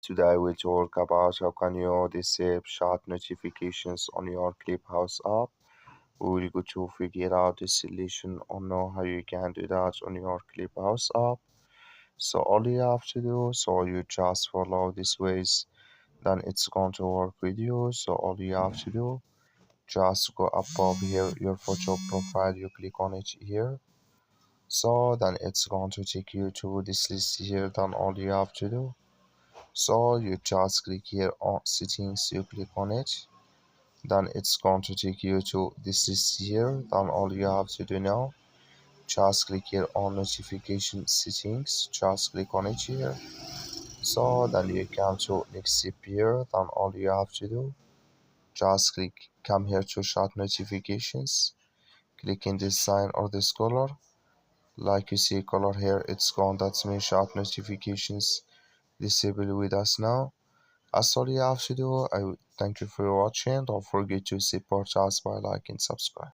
Today we talk about how can you disable chat notifications on your Clubhouse app. We will go to figure out the solution on how you can do that on your Clubhouse app. So all you have to do, so you just follow these ways, then it's going to work with you. So all you have to do, just go above here, your photo profile, you click on it here. So then it's going to take you to this list here. Then all you have to do, so you just click here on settings, you click on it, then it's going to take you to this list here. Then all you have to do now, just click here on notification settings, just click on it here. So then you come to next step here. Then all you have to do, just come here to chat notifications, click in this sign or this color. Like you see color here, it's gone, that's means chat notifications disable with us now. That's all you have to do. I thank you for watching. Don't forget to support us by liking and subscribe.